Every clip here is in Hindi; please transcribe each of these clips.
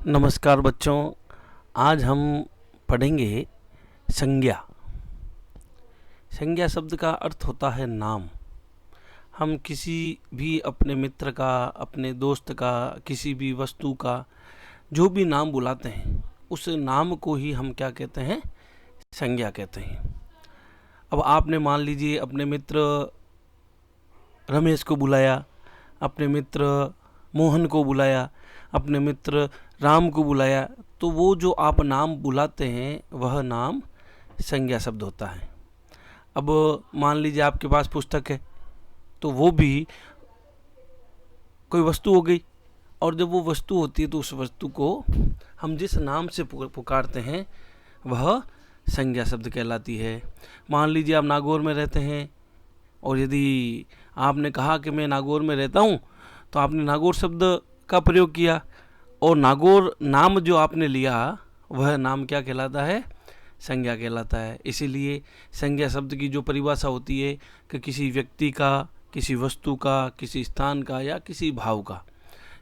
नमस्कार बच्चों, आज हम पढ़ेंगे संज्ञा। संज्ञा शब्द का अर्थ होता है नाम। हम किसी भी अपने मित्र का, अपने दोस्त का, किसी भी वस्तु का जो भी नाम बुलाते हैं, उस नाम को ही हम क्या कहते हैं? संज्ञा कहते हैं। अब आपने मान लीजिए अपने मित्र रमेश को बुलाया, अपने मित्र मोहन को बुलाया, अपने मित्र राम को बुलाया, तो वो जो आप नाम बुलाते हैं वह नाम संज्ञा शब्द होता है। अब मान लीजिए आपके पास पुस्तक है, तो वो भी कोई वस्तु हो गई, और जब वो वस्तु होती है तो उस वस्तु को हम जिस नाम से पुकारते हैं वह संज्ञा शब्द कहलाती है। मान लीजिए आप नागौर में रहते हैं, और यदि आपने कहा कि मैं नागौर में रहता हूँ, तो आपने नागौर शब्द का प्रयोग किया, और नागौर नाम जो आपने लिया वह नाम क्या कहलाता है? संज्ञा कहलाता है। इसीलिए संज्ञा शब्द की जो परिभाषा होती है कि किसी व्यक्ति का, किसी वस्तु का, किसी स्थान का या किसी भाव का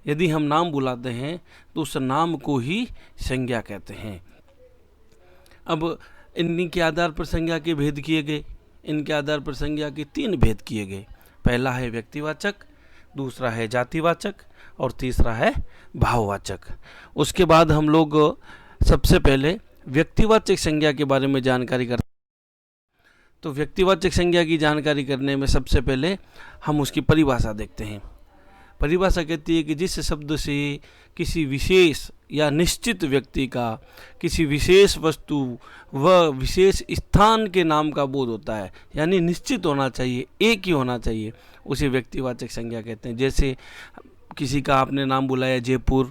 यदि हम नाम बुलाते हैं तो उस नाम को ही संज्ञा कहते हैं। अब इन्हीं के आधार पर संज्ञा के भेद किए गए। इनके आधार पर संज्ञा के 3 भेद किए गए। पहला है व्यक्तिवाचक, दूसरा है जातिवाचक, और तीसरा है भाववाचक। उसके बाद हम लोग सबसे पहले व्यक्तिवाचक संज्ञा के बारे में जानकारी करते हैं। तो व्यक्तिवाचक संज्ञा की जानकारी करने में सबसे पहले हम उसकी परिभाषा देखते हैं। परिभाषा कहती है कि जिस शब्द से किसी विशेष या निश्चित व्यक्ति का, किसी विशेष वस्तु व विशेष स्थान के नाम का बोध होता है, यानी निश्चित होना चाहिए, एक ही होना चाहिए, उसे व्यक्तिवाचक संज्ञा कहते हैं। जैसे किसी का आपने नाम बुलाया जयपुर,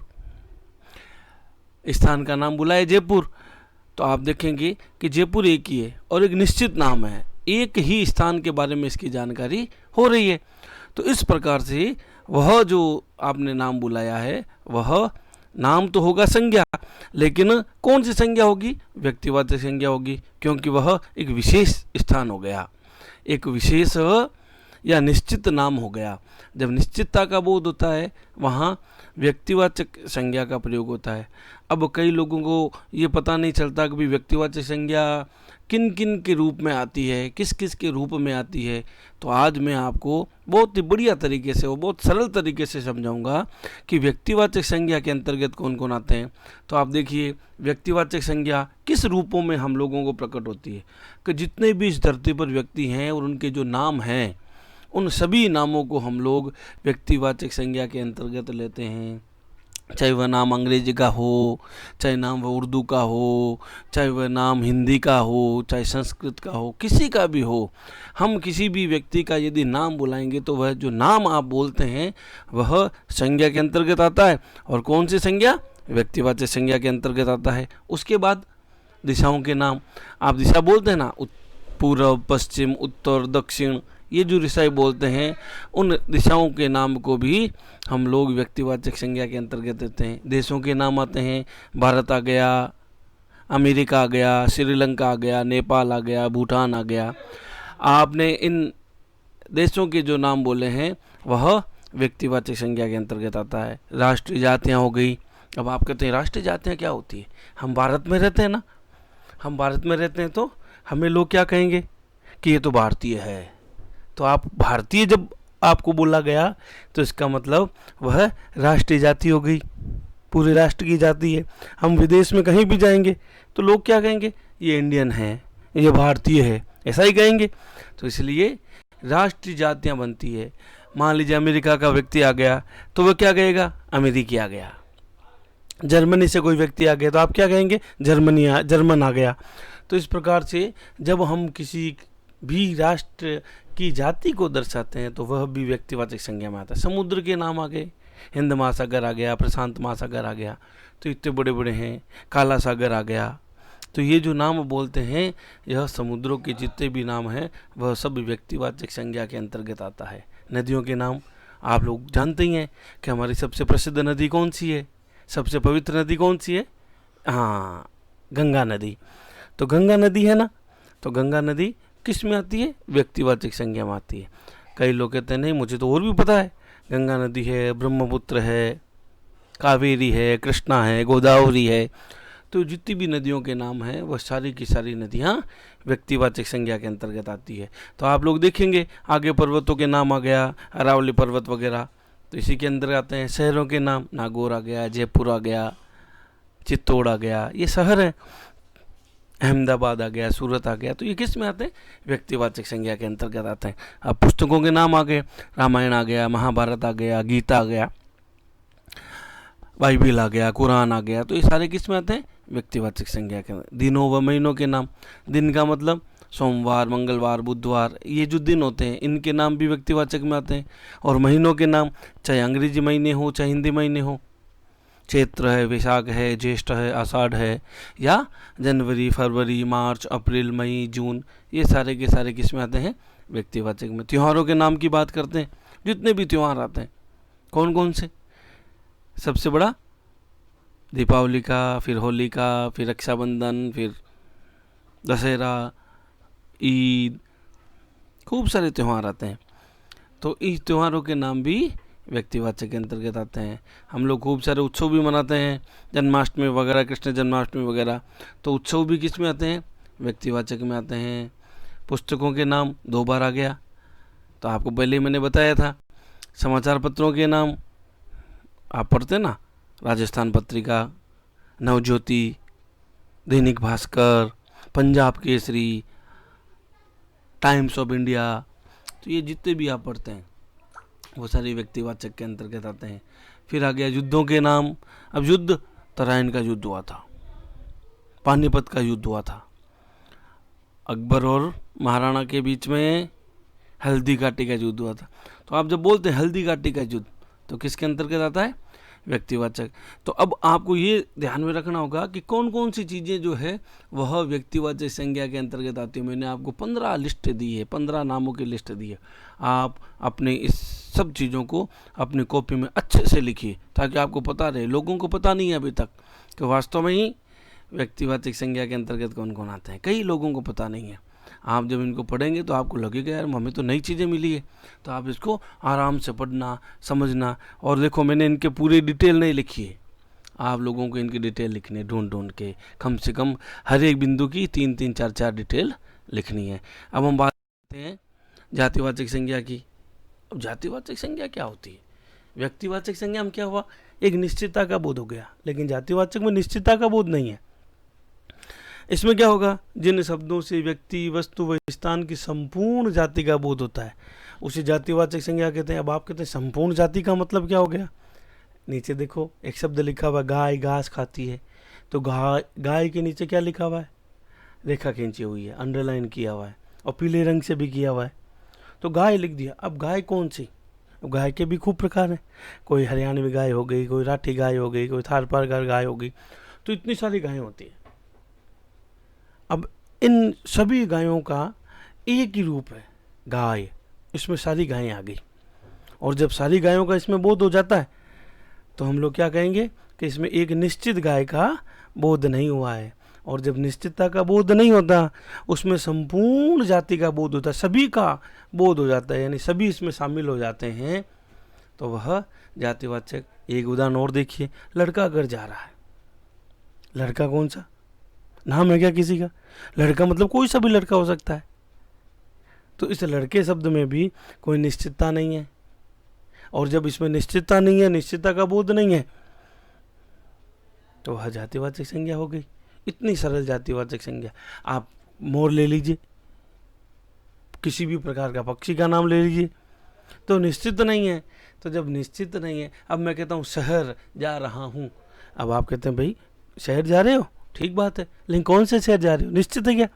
स्थान का नाम बुलाया जयपुर, तो आप देखेंगे कि जयपुर एक ही है और एक निश्चित नाम है, एक ही स्थान के बारे में इसकी जानकारी हो रही है। तो इस प्रकार से वह जो आपने नाम बुलाया है वह नाम तो होगा संज्ञा, लेकिन कौन सी संज्ञा होगी? व्यक्तिवाचक संज्ञा होगी, क्योंकि वह एक विशेष स्थान हो गया, एक विशेष या निश्चित नाम हो गया। जब निश्चितता का बोध होता है वहाँ व्यक्तिवाचक संज्ञा का प्रयोग होता है। अब कई लोगों को ये पता नहीं चलता कि व्यक्तिवाचक संज्ञा किन किन के रूप में आती है, किस किस के रूप में आती है। तो आज मैं आपको बहुत ही बढ़िया तरीके से और बहुत सरल तरीके से समझाऊंगा कि व्यक्तिवाचक संज्ञा के अंतर्गत कौन कौन आते हैं। तो आप देखिए, व्यक्तिवाचक संज्ञा किस रूपों में हम लोगों को प्रकट होती है कि जितने भी इस धरती पर व्यक्ति हैं और उनके जो नाम हैं, उन सभी नामों को हम लोग व्यक्तिवाचक संज्ञा के अंतर्गत लेते हैं। चाहे वह नाम अंग्रेजी का हो, चाहे नाम वह उर्दू का हो, चाहे वह नाम हिंदी का हो, चाहे संस्कृत का हो, किसी का भी हो, हम किसी भी व्यक्ति का यदि नाम बुलाएंगे तो वह जो नाम आप बोलते हैं वह संज्ञा के अंतर्गत आता है। और कौन सी संज्ञा? व्यक्तिवाचक संज्ञा के अंतर्गत आता है। उसके बाद दिशाओं के नाम, आप दिशा बोलते हैं ना, पूर्व, पश्चिम, उत्तर, दक्षिण, ये जो दिशाएं बोलते हैं, उन दिशाओं के नाम को भी हम लोग व्यक्तिवाचक संज्ञा के अंतर्गत देते हैं। देशों के नाम आते हैं, भारत आ गया, अमेरिका आ गया, श्रीलंका आ गया, नेपाल आ गया, भूटान आ गया। आपने इन देशों के जो नाम बोले हैं वह व्यक्तिवाचक संज्ञा के अंतर्गत आता है। राष्ट्रीय जातियाँ हो गई। अब आप कहते हैं राष्ट्रीय जातियाँ क्या होती है? हम भारत में रहते हैं ना, हम भारत में रहते हैं तो हमें लोग क्या कहेंगे कि ये तो भारतीय है। तो आप भारतीय जब आपको बोला गया तो इसका मतलब वह राष्ट्रीय जाति हो गई, पूरे राष्ट्र की जाति है। हम विदेश में कहीं भी जाएंगे तो लोग क्या कहेंगे? ये इंडियन है, ये भारतीय है, ऐसा ही कहेंगे। तो इसलिए राष्ट्रीय जातियां बनती है। मान लीजिए अमेरिका का व्यक्ति आ गया तो वह क्या कहेगा? अमेरिकी आ गया। जर्मनी से कोई व्यक्ति आ गया तो आप क्या कहेंगे? जर्मन आ गया। तो इस प्रकार से जब हम किसी भी राष्ट्र की जाति को दर्शाते हैं तो वह भी व्यक्तिवाचक संज्ञा में आता है। समुद्र के नाम आ गए, हिंद महासागर आ गया, प्रशांत महासागर आ गया, तो इतने बड़े बड़े हैं, काला सागर आ गया। तो ये जो नाम बोलते हैं, यह समुद्रों के जितने भी नाम हैं वह सब व्यक्तिवाचक संज्ञा के अंतर्गत आता है। नदियों के नाम आप लोग जानते ही हैं कि हमारी सबसे प्रसिद्ध नदी कौन सी है, सबसे पवित्र नदी कौन सी है? हाँ, गंगा नदी। तो गंगा नदी है ना, तो गंगा नदी किस में आती है? व्यक्तिवाचक संज्ञा में आती है। कई लोग कहते हैं नहीं, मुझे तो और भी पता है, गंगा नदी है, ब्रह्मपुत्र है, कावेरी है, कृष्णा है, गोदावरी है। तो जितनी भी नदियों के नाम हैं वह सारी की सारी नदियाँ व्यक्तिवाचक संज्ञा के अंतर्गत आती है। तो आप लोग देखेंगे आगे पर्वतों के नाम आ गया, अरावली पर्वत वगैरह, तो इसी के अंदर आते हैं। शहरों के नाम, नागौर आ गया, जयपुर आ गया, चित्तौड़ आ गया, ये शहर है। अहमदाबाद आ गया, सूरत आ गया, तो ये किस में आते हैं? व्यक्तिवाचक संज्ञा के अंतर्गत आते हैं। अब पुस्तकों के नाम आ गए, रामायण आ गया, महाभारत आ गया, गीता आ गया, बाइबिल आ गया, कुरान आ गया, तो ये सारे किस में आते हैं? व्यक्तिवाचक संज्ञा के। दिनों व महीनों के नाम, दिन का मतलब सोमवार, मंगलवार, बुधवार, ये जो दिन होते हैं इनके नाम भी व्यक्तिवाचक में आते हैं। और महीनों के नाम, चाहे अंग्रेजी महीने हो चाहे हिंदी महीने हो, चैत्र है, वैशाख है, ज्येष्ठ है, आषाढ़ है, या जनवरी, फरवरी, मार्च, अप्रैल, मई, जून, ये सारे के सारे किस में आते हैं? व्यक्तिवाचक में। त्योहारों के नाम की बात करते हैं, जितने भी त्यौहार आते हैं कौन कौन से? सबसे बड़ा दीपावली का, फिर होली का, फिर रक्षाबंधन, फिर दशहरा, ईद, खूब सारे त्यौहार आते हैं। तो इस त्योहारों के नाम भी व्यक्तिवाचक के अंतर्गत आते हैं। हम लोग खूब सारे उत्सव भी मनाते हैं, जन्माष्टमी वगैरह, कृष्ण जन्माष्टमी वगैरह, तो उत्सव भी किस में आते हैं? व्यक्तिवाचक में आते हैं। पुस्तकों के नाम 2 बार आ गया, तो आपको पहले ही मैंने बताया था। समाचार पत्रों के नाम आप पढ़ते ना, Rajasthan Patrika, Navjyoti, Dainik Bhaskar, Punjab Kesari, times of India, तो ये जितने भी आप पढ़ते हैं वो सारे व्यक्तिवाचक के अंतर्गत आते हैं। फिर आ गया युद्धों के नाम। अब युद्ध, तराइन का युद्ध हुआ था, पानीपत का युद्ध हुआ था, अकबर और महाराणा के बीच में हल्दी घाटी का युद्ध हुआ था। तो आप जब बोलते हैं हल्दी घाटी का युद्ध, तो किसके अंतर्गत आता है? व्यक्तिवाचक। तो अब आपको ये ध्यान में रखना होगा कि कौन कौन सी चीज़ें जो है वह व्यक्तिवाचक संज्ञा के अंतर्गत आती है। मैंने आपको 15 लिस्ट दी है, 15 नामों की लिस्ट दी है। आप अपने इस सब चीज़ों को अपनी कॉपी में अच्छे से लिखिए, ताकि आपको पता रहे। लोगों को पता नहीं है अभी तक कि वास्तव में ही व्यक्तिवाचक संज्ञा के अंतर्गत कौन कौन आते हैं। कई लोगों को पता नहीं है। आप जब इनको पढ़ेंगे तो आपको लगेगा यार हमें तो नई चीज़ें मिली है। तो आप इसको आराम से पढ़ना, समझना। और देखो, मैंने इनके पूरी डिटेल नहीं लिखी है, आप लोगों को इनकी डिटेल लिखनी है, ढूंढ ढूंढ के, कम से कम हर एक बिंदु की 3-3, 4-4 डिटेल लिखनी है। अब हम बात करते हैं जातिवाचक संज्ञा की। अब जातिवाचक संज्ञा क्या होती है? व्यक्तिवाचक संज्ञा में क्या हुआ? एक निश्चितता का बोध हो गया, लेकिन जातिवाचक में निश्चितता का बोध नहीं है। इसमें क्या होगा? जिन शब्दों से व्यक्ति, वस्तु व स्थान की संपूर्ण जाति का बोध होता है उसे जातिवाचक संज्ञा कहते हैं। अब आप कहते हैं संपूर्ण जाति का मतलब क्या हो गया? नीचे देखो, एक शब्द लिखा हुआ, गाय घास खाती है, तो गाय के नीचे क्या लिखा हुआ है? रेखा खींची हुई है, अंडरलाइन किया हुआ है, और पीले रंग से भी किया हुआ है, तो गाय लिख दिया। अब गाय कौन सी? अब गाय के भी खूब प्रकार हैं। कोई हरियाणवी गाय हो गई, कोई राठी गाय हो गई, कोई थारपारकर गाय हो गई, तो इतनी सारी गायें होती हैं। अब इन सभी गायों का एक ही रूप है, गाय। इसमें सारी गायें आ गई, और जब सारी गायों का इसमें बोध हो जाता है तो हम लोग क्या कहेंगे कि इसमें एक निश्चित गाय का बोध नहीं हुआ है। और जब निश्चितता का बोध नहीं होता, उसमें संपूर्ण जाति का बोध होता है, सभी का बोध हो जाता है, यानी सभी इसमें शामिल हो जाते हैं, तो वह जातिवाचक। एक उदाहरण और देखिए, लड़का घर जा रहा है। लड़का कौन सा? नाम है क्या किसी का? लड़का मतलब कोई सा भी लड़का हो सकता है। तो इस लड़के शब्द में भी कोई निश्चितता नहीं है, और जब इसमें निश्चितता नहीं है, निश्चितता का बोध नहीं है, तो वह जातिवाचक संज्ञा हो गई। इतनी सरल जातिवाचक संज्ञा। आप मोर ले लीजिए, किसी भी प्रकार का पक्षी का नाम ले लीजिए, तो निश्चित नहीं है। तो जब निश्चित नहीं है, अब मैं कहता हूँ शहर जा रहा हूँ, अब आप कहते हैं भाई शहर जा रहे हो, ठीक बात है, लेकिन कौन से शहर जा रहे हो? निश्चित है क्या?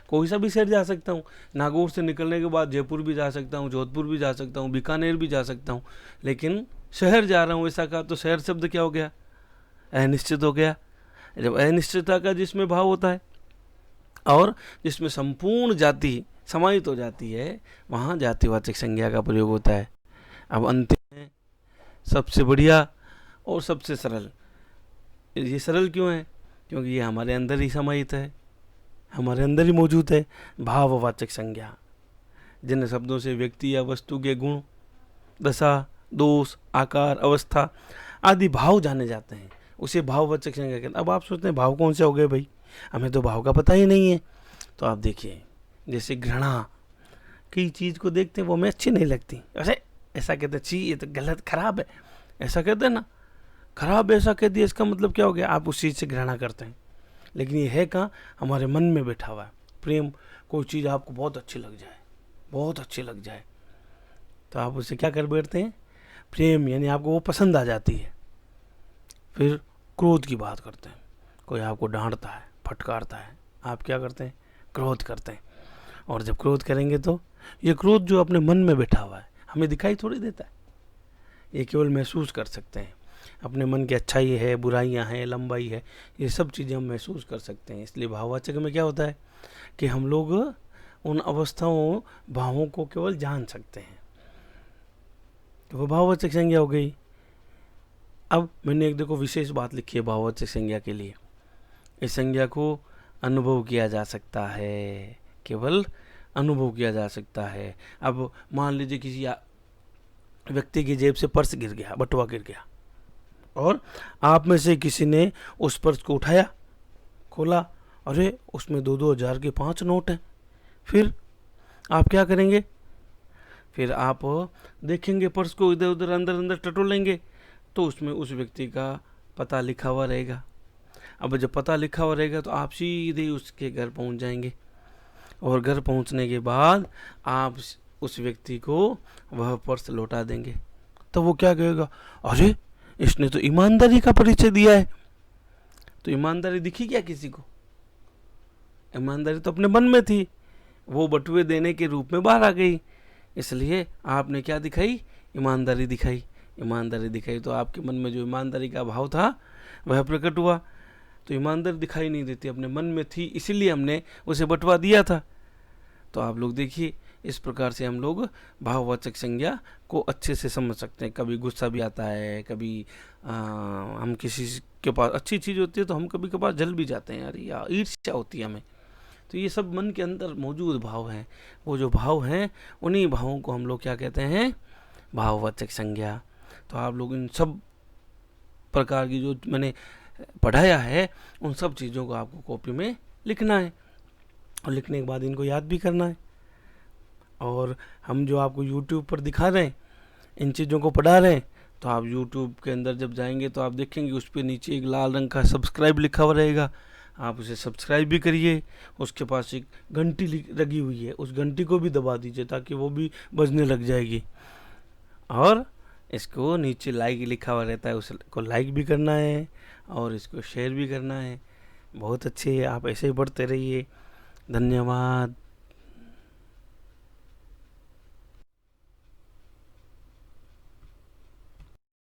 कोई सा भी शहर जा सकता हूँ। नागौर से निकलने के बाद जयपुर भी जा सकता हूँ, जोधपुर भी जा सकता हूँ, बीकानेर भी जा सकता हूँ, लेकिन शहर जा रहा हूँ ऐसा कहा, तो शहर शब्द क्या हो गया? अनिश्चित हो गया। जब अनिश्चितता का जिसमें भाव होता है और जिसमें संपूर्ण जाति समाहित हो जाती है, वहाँ जातिवाचक संज्ञा का प्रयोग होता है। अब अंतिम में सबसे बढ़िया और सबसे सरल। ये सरल क्यों है? क्योंकि ये हमारे अंदर ही समाहित है, हमारे अंदर ही मौजूद है। भाववाचक संज्ञा, जिन शब्दों से व्यक्ति या वस्तु के गुण, दशा, दोष, आकार, अवस्था आदि भाव जाने जाते हैं, उसे भाववाचक संज्ञा कहते हैं। अब आप सोचते हैं भाव कौन से हो गए भाई, हमें तो भाव का पता ही नहीं है। तो आप देखिए, जैसे घृणा, कई चीज़ को देखते हैं वो हमें अच्छी नहीं लगती, ऐसा कहते हैं छी ये तो गलत खराब है, ऐसा कहते हैं ना, खराब ऐसा कह दिया, इसका मतलब क्या हो गया, आप उस चीज़ से घृणा करते हैं। लेकिन ये है कहाँ, हमारे मन में बैठा हुआ है प्रेम। कोई चीज़ आपको बहुत अच्छी लग जाए, बहुत अच्छी लग जाए, तो आप उसे क्या कर बैठते हैं, प्रेम, यानी आपको वो पसंद आ जाती है। फिर क्रोध की बात करते हैं, कोई आपको डांटता है, फटकारता है, आप क्या करते हैं, क्रोध करते हैं। और जब क्रोध करेंगे तो ये क्रोध जो अपने मन में बैठा हुआ है, हमें दिखाई थोड़ी देता है, ये केवल महसूस कर सकते हैं। अपने मन की अच्छाई है, बुराइयां हैं, लंबाई है, ये सब चीज़ें हम महसूस कर सकते हैं। इसलिए भाववाचक में क्या होता है कि हम लोग उन अवस्थाओं, भावों को केवल जान सकते हैं, तो वो भाववाचक संज्ञा हो गई। अब मैंने एक देखो विशेष बात लिखी है भाववाचक संज्ञा के लिए, इस संज्ञा को अनुभव किया जा सकता है, केवल अनुभव किया जा सकता है। अब मान लीजिए किसी व्यक्ति की जेब से पर्स गिर गया, बटुआ गिर गया, और आप में से किसी ने उस पर्स को उठाया, खोला, अरे उसमें 2-2 हज़ार के 5 नोट हैं। फिर आप क्या करेंगे, फिर आप देखेंगे पर्स को, इधर उधर अंदर अंदर टटोलेंगे, तो उसमें उस व्यक्ति का पता लिखा हुआ रहेगा। अब जब पता लिखा हुआ रहेगा तो आप सीधे उसके घर पहुंच जाएंगे, और घर पहुंचने के बाद आप उस व्यक्ति को वह पर्स लौटा देंगे। तो वो क्या कहेगा, अरे इसने तो ईमानदारी का परिचय दिया है। तो ईमानदारी दिखी क्या किसी को, ईमानदारी तो अपने मन में थी, वो बटुए देने के रूप में बाहर आ गई, इसलिए आपने क्या दिखाई, ईमानदारी दिखाई। ईमानदारी दिखाई तो आपके मन में जो ईमानदारी का भाव था वह प्रकट हुआ। तो ईमानदारी दिखाई नहीं देती, अपने मन में थी, इसीलिए हमने उसे बटवा दिया था। तो आप लोग देखिए, इस प्रकार से हम लोग भाववाचक संज्ञा को अच्छे से समझ सकते हैं। कभी गुस्सा भी आता है, कभी हम किसी के पास अच्छी चीज़ होती है तो हम कभी कभार जल भी जाते हैं, अरे यार ईर्ष्या होती है हमें। तो ये सब मन के अंदर मौजूद भाव हैं, वो जो भाव हैं उन्हीं भावों को हम लोग क्या कहते हैं, भाववाचक संज्ञा। तो आप लोग इन सब प्रकार की जो मैंने पढ़ाया है उन सब चीज़ों को आपको कॉपी में लिखना है, और लिखने के बाद इनको याद भी करना है। और हम जो आपको YouTube पर दिखा रहे हैं, इन चीज़ों को पढ़ा रहे हैं, तो आप YouTube के अंदर जब जाएंगे तो आप देखेंगे उस पर नीचे एक लाल रंग का सब्सक्राइब लिखा हुआ रहेगा, आप उसे सब्सक्राइब भी करिए। उसके पास एक घंटी लगी हुई है, उस घंटी को भी दबा दीजिए ताकि वो भी बजने लग जाएगी। और इसको नीचे लाइक लिखा हुआ रहता है, उसको लाइक भी करना है और इसको शेयर भी करना है। बहुत अच्छे, आप ऐसे ही पढ़ते रहिए। धन्यवाद।